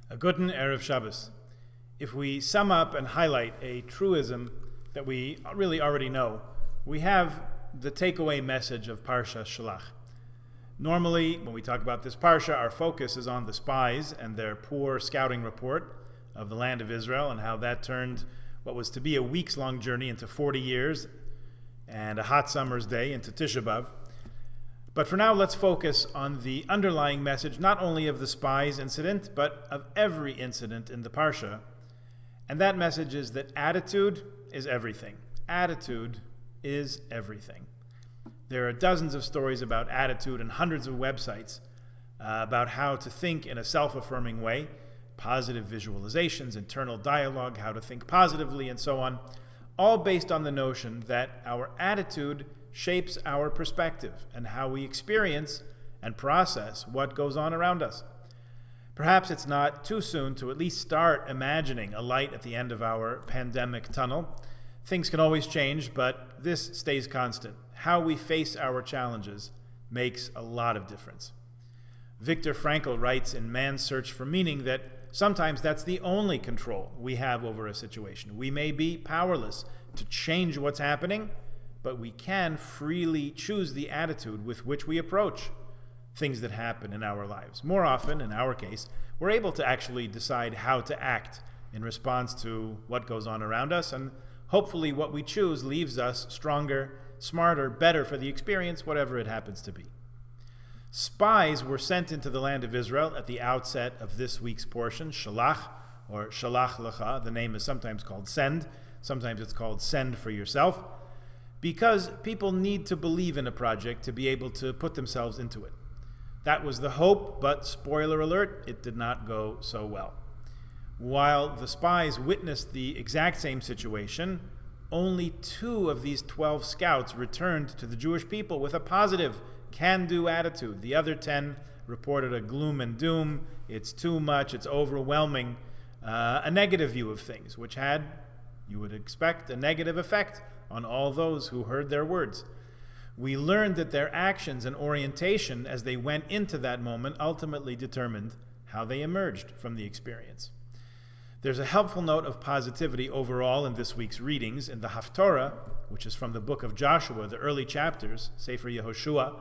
A Guten Erev Shabbos. If we sum up and highlight a truism that we really already know, we have the takeaway message of Parsha Shelach. Normally, when we talk about this Parsha, our focus is on the spies and their poor scouting report of the land of Israel and how that turned what was to be a weeks-long journey into 40 years and a hot summer's day into Tisha B'Av. But for now, let's focus on the underlying message, not only of the spies incident, but of every incident in the Parsha. And that message is that attitude is everything. Attitude is everything. There are dozens of stories about attitude and hundreds of websites about how to think in a self-affirming way, positive visualizations, internal dialogue, how to think positively, and so on, all based on the notion that our attitude shapes our perspective and how we experience and process what goes on around us. Perhaps it's not too soon to at least start imagining a light at the end of our pandemic tunnel. Things can always change, but this stays constant. How we face our challenges makes a lot of difference. Viktor Frankl writes in Man's Search for Meaning that sometimes that's the only control we have over a situation. We may be powerless to change what's happening, but we can freely choose the attitude with which we approach things that happen in our lives. More often, in our case, we're able to actually decide how to act in response to what goes on around us, and hopefully what we choose leaves us stronger, smarter, better for the experience, whatever it happens to be. Spies were sent into the land of Israel at the outset of this week's portion, Shelach, or Shelach Lecha. The name is sometimes called send, sometimes it's called send for yourself, because people need to believe in a project to be able to put themselves into it. That was the hope, but spoiler alert, it did not go so well. While the spies witnessed the exact same situation, only 2 of these 12 scouts returned to the Jewish people with a positive, can-do attitude. The other 10 reported a gloom and doom, it's too much, it's overwhelming, a negative view of things, which had, you would expect, a negative effect on all those who heard their words. We learned that their actions and orientation as they went into that moment ultimately determined how they emerged from the experience. There's a helpful note of positivity overall in this week's readings in the Haftorah, which is from the book of Joshua, the early chapters, Sefer Yehoshua.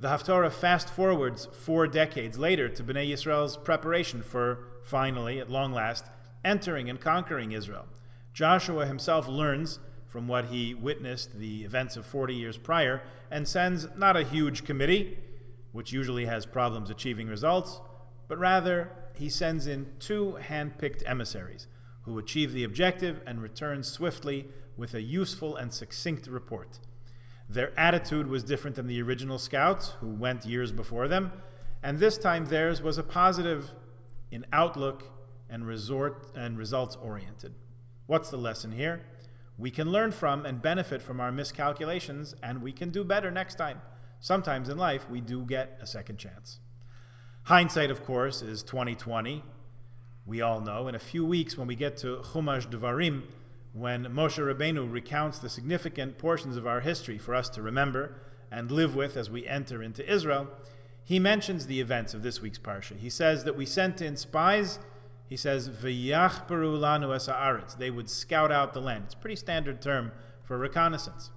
The Haftorah fast forwards 4 decades later to Bnei Yisrael's preparation for, finally, at long last, entering and conquering Israel. Joshua himself learns from what he witnessed the events of 40 years prior, and sends not a huge committee, which usually has problems achieving results, but rather he sends in 2 hand-picked emissaries who achieve the objective and return swiftly with a useful and succinct report. Their attitude was different than the original scouts who went years before them, and this time theirs was a positive in outlook and results-oriented. What's the lesson here? We can learn from and benefit from our miscalculations, and we can do better next time. Sometimes in life, we do get a second chance. Hindsight, of course, is 2020. We all know. In a few weeks, when we get to Chumash Devarim, when Moshe Rabbeinu recounts the significant portions of our history for us to remember and live with as we enter into Israel, he mentions the events of this week's Parsha. He says that we sent in spies. He says, V'yachperu lanu es haaretz. They would scout out the land. It's a pretty standard term for reconnaissance.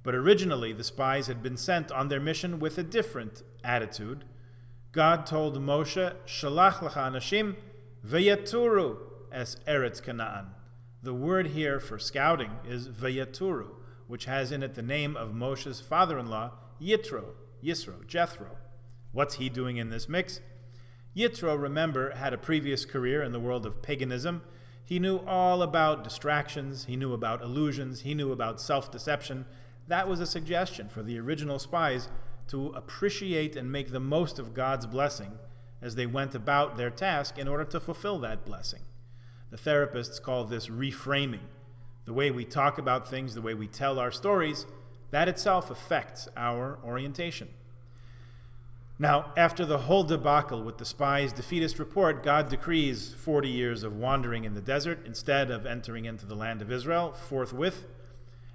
But originally, the spies had been sent on their mission with a different attitude. God told Moshe, Shelach Lecha anashim v'yaturu es eretz Canaan. The word here for scouting is v'yaturu, which has in it the name of Moshe's father-in-law, Yisro, Jethro. What's he doing in this mix? Yitro, remember, had a previous career in the world of paganism. He knew all about distractions, he knew about illusions, he knew about self-deception. That was a suggestion for the original spies to appreciate and make the most of God's blessing as they went about their task in order to fulfill that blessing. The therapists call this reframing. The way we talk about things, the way we tell our stories, that itself affects our orientation. Now, after the whole debacle with the spies' defeatist report, God decrees 40 years of wandering in the desert instead of entering into the land of Israel forthwith.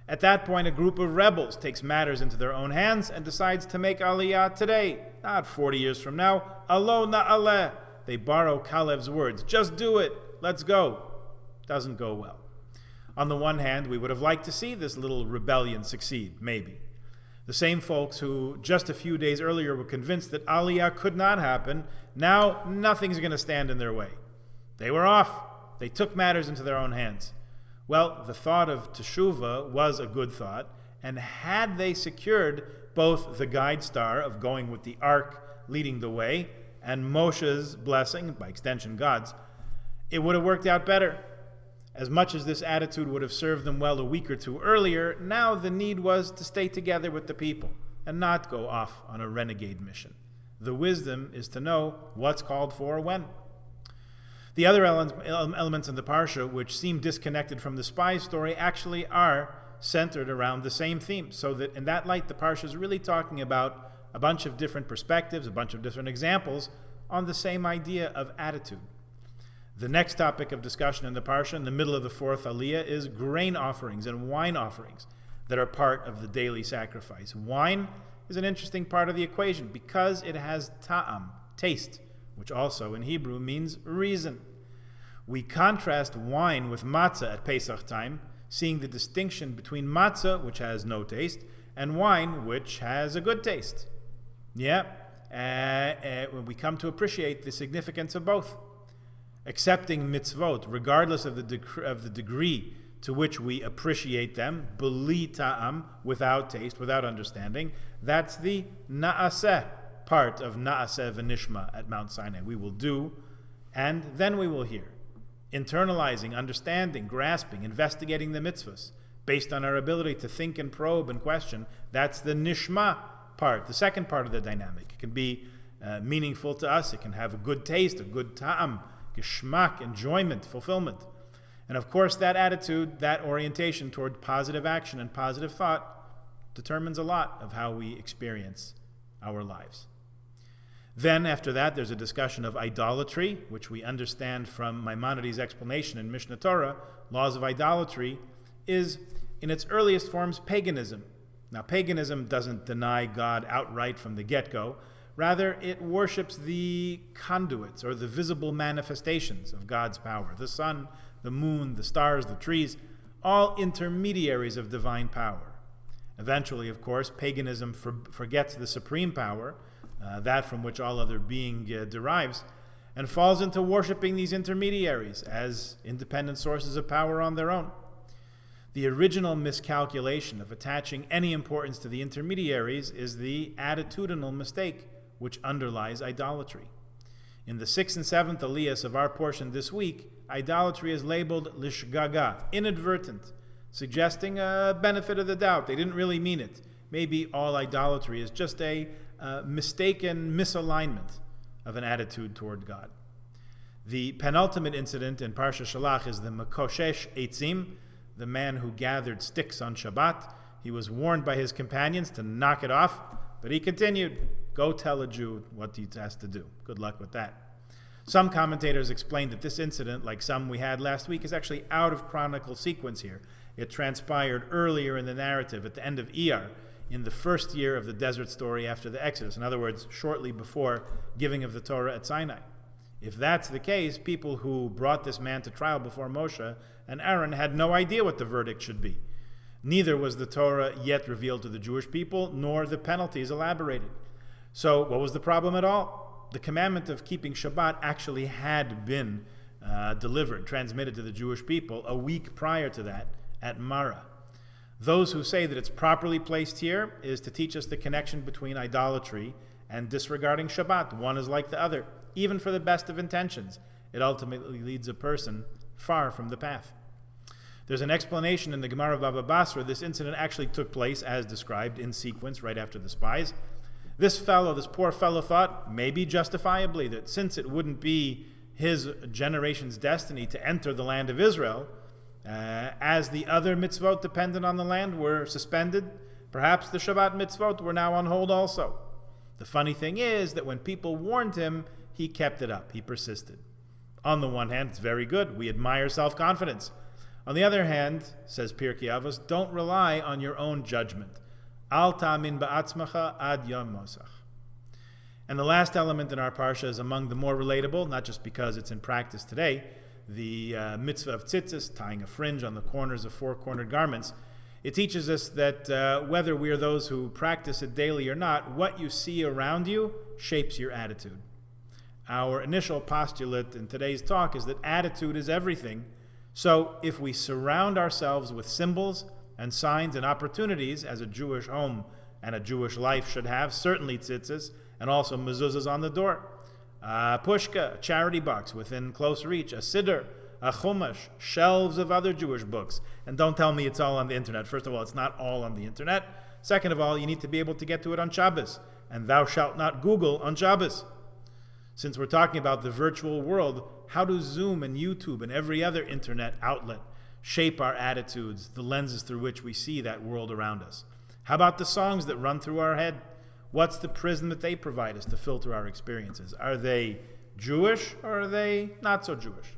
At that point, a group of rebels takes matters into their own hands and decides to make Aliyah today, not 40 years from now. Alo na'aleh, they borrow Kalev's words, just do it, let's go. Doesn't go well. On the one hand, we would have liked to see this little rebellion succeed, maybe. The same folks who just a few days earlier were convinced that Aliyah could not happen, now nothing's going to stand in their way. They were off. They took matters into their own hands. Well, the thought of Teshuvah was a good thought, and had they secured both the guide star of going with the ark leading the way and Moshe's blessing, by extension God's, it would have worked out better. As much as this attitude would have served them well a week or two earlier, now the need was to stay together with the people and not go off on a renegade mission. The wisdom is to know what's called for when. The other elements in the Parsha, which seem disconnected from the spy story, actually are centered around the same theme. So that in that light, the Parsha is really talking about a bunch of different perspectives, a bunch of different examples on the same idea of attitude. The next topic of discussion in the Parsha, in the middle of the fourth Aliyah, is grain offerings and wine offerings that are part of the daily sacrifice. Wine is an interesting part of the equation because it has ta'am, taste, which also in Hebrew means reason. We contrast wine with matzah at Pesach time, seeing the distinction between matzah, which has no taste, and wine, which has a good taste. We come to appreciate the significance of both. Accepting mitzvot, regardless of the degree to which we appreciate them, beli ta'am, without taste, without understanding, that's the na'aseh part of na'aseh v'nishma at Mount Sinai. We will do, and then we will hear. Internalizing, understanding, grasping, investigating the mitzvahs, based on our ability to think and probe and question, that's the nishma part, the second part of the dynamic. It can be meaningful to us, it can have a good taste, a good ta'am, geschmack, enjoyment, fulfillment. And of course, that attitude, that orientation toward positive action and positive thought determines a lot of how we experience our lives. Then, after that, there's a discussion of idolatry, which we understand from Maimonides' explanation in Mishnah Torah. Laws of idolatry is, in its earliest forms, paganism. Now, paganism doesn't deny God outright from the get-go. Rather, it worships the conduits or the visible manifestations of God's power. The sun, the moon, the stars, the trees, all intermediaries of divine power. Eventually, of course, paganism forgets the supreme power, that from which all other being derives, and falls into worshiping these intermediaries as independent sources of power on their own. The original miscalculation of attaching any importance to the intermediaries is the attitudinal mistake which underlies idolatry. In the 6th and 7th Aliyahs of our portion this week, idolatry is labeled lishgaga, inadvertent, suggesting a benefit of the doubt. They didn't really mean it. Maybe all idolatry is just a mistaken misalignment of an attitude toward God. The penultimate incident in Parsha Shelach is the Mekoshesh Eitzim, the man who gathered sticks on Shabbat. He was warned by his companions to knock it off, but he continued. Go tell a Jew what he has to do. Good luck with that. Some commentators explain that this incident, like some we had last week, is actually out of chronicle sequence here. It transpired earlier in the narrative, at the end of Iyar, in the first year of the desert story after the Exodus. In other words, shortly before giving of the Torah at Sinai. If that's the case, people who brought this man to trial before Moshe and Aaron had no idea what the verdict should be. Neither was the Torah yet revealed to the Jewish people, nor the penalties elaborated. So what was the problem at all? The commandment of keeping Shabbat actually had been delivered, transmitted to the Jewish people a week prior to that at Marah. Those who say that it's properly placed here is to teach us the connection between idolatry and disregarding Shabbat. One is like the other. Even for the best of intentions, it ultimately leads a person far from the path. There's an explanation in the Gemara of Baba Basra. This incident actually took place as described in sequence right after the spies. This poor fellow thought, maybe justifiably, that since it wouldn't be his generation's destiny to enter the land of Israel, as the other mitzvot dependent on the land were suspended, perhaps the Shabbat mitzvot were now on hold also. The funny thing is that when people warned him, he kept it up. He persisted. On the one hand, it's very good. We admire self-confidence. On the other hand, says Pirkei Avos, don't rely on your own judgment. Al ta'amin ba'atzmacha ad yom mosach. And the last element in our parsha is among the more relatable, not just because it's in practice today, the mitzvah of tzitzis, tying a fringe on the corners of four-cornered garments. It teaches us that whether we are those who practice it daily or not, what you see around you shapes your attitude. Our initial postulate in today's talk is that attitude is everything. So if we surround ourselves with symbols and signs and opportunities, as a Jewish home and a Jewish life should have, certainly tzitzis, and also mezuzahs on the door, a pushka, a charity box within close reach, a siddur, a chumash, shelves of other Jewish books. And don't tell me it's all on the internet. First of all, it's not all on the internet. Second of all, you need to be able to get to it on Shabbos. And thou shalt not Google on Shabbos. Since we're talking about the virtual world, how do Zoom and YouTube and every other internet outlet shape our attitudes, the lenses through which we see that world around us? How about the songs that run through our head? What's the prism that they provide us to filter our experiences? Are they Jewish or are they not so Jewish?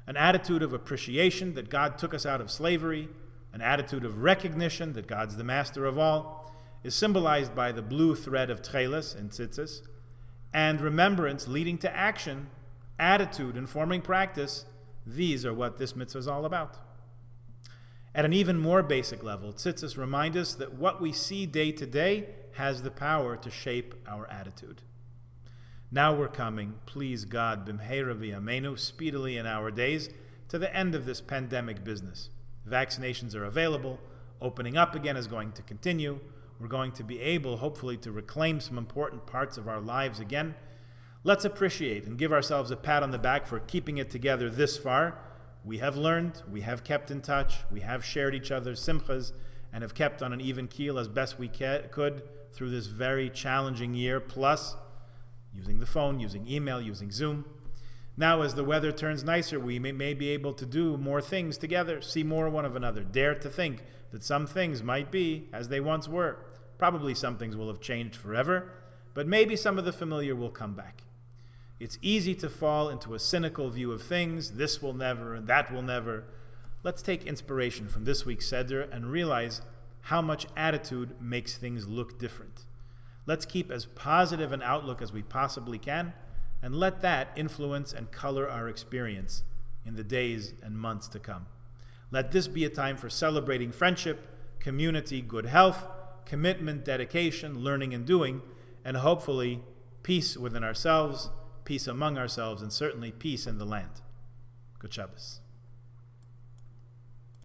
An attitude of appreciation that God took us out of slavery, an attitude of recognition that God's the master of all, is symbolized by the blue thread of tchelis and tzitzis, and remembrance leading to action, attitude informing practice. These are what this mitzvah is all about. At an even more basic level, tzitzis remind us that what we see day to day has the power to shape our attitude. Now we're coming, please God, b'mheira v'yameinu, speedily in our days, to the end of this pandemic business. Vaccinations are available, opening up again is going to continue. We're going to be able, hopefully, to reclaim some important parts of our lives again. Let's appreciate and give ourselves a pat on the back for keeping it together this far. We have learned, we have kept in touch, we have shared each other's simchas, and have kept on an even keel as best we could through this very challenging year, plus using the phone, using email, using Zoom. Now, as the weather turns nicer, we may be able to do more things together, see more one of another, dare to think that some things might be as they once were. Probably some things will have changed forever, but maybe some of the familiar will come back. It's easy to fall into a cynical view of things, this will never and that will never. Let's take inspiration from this week's Seder and realize how much attitude makes things look different. Let's keep as positive an outlook as we possibly can, and let that influence and color our experience in the days and months to come. Let this be a time for celebrating friendship, community, good health, commitment, dedication, learning and doing, and hopefully peace within ourselves, peace among ourselves, and certainly peace in the land. Good Shabbos.